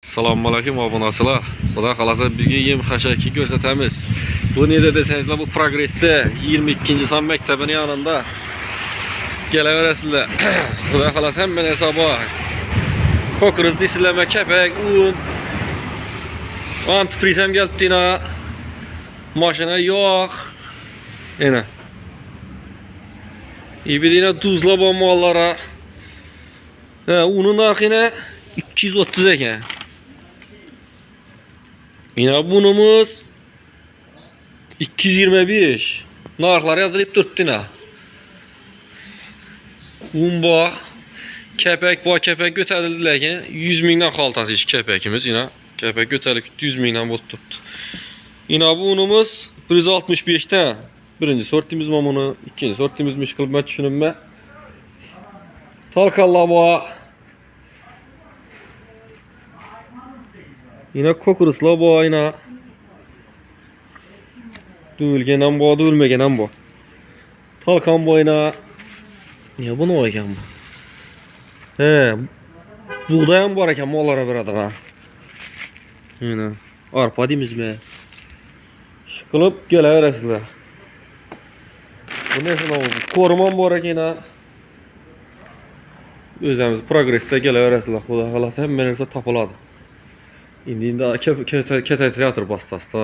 Assalomualaikum obunachilar. Xudo xolasa birga yem xashaki ko'rsatamiz. Bu neda desangizlar, bu Progress'da 22-son maktabining yonida kelaverasizlar. Xudo xolasa hamma narsa bor. Ko'kriz deysizlarmi, kepak, un. Antifriz ham kelibdina. Mashina yo'q. Ena. İbidina tuzla bor mollara. Unun narxini 230 ekan. Yine bunumuz 225. Narxlar yazılıp turibdi. Un bor, kepak bor, kepak ko'tarildi lekin 100 mingdan xaltasi ish kepakimiz yine. Kepak ko'tarilib 100 mingdan bo'lib turibdi. Yine bu unumuz 165 ta. Birinchi sortimiz mana buni, ikkinchi sortimizmi ish qilib tushunimmi? Talqanlar bor. Yine ko'krislar bor yine. Dövülgen ham bor, dövülmegen ham bor. Talqan bor yine. Ya bu ne ekan bu? Buğday ham bor ekan mollara beradigan. Yine arpa deymizmi? Ish qilib kelaverasizlar. Bu ne şuna oldu? Korman bor ekan yine. Özümüz Progress'da kelaverasizlar. Xudo xolasa hamma narsa topiladi. Endi ketaytiryapti bastasta.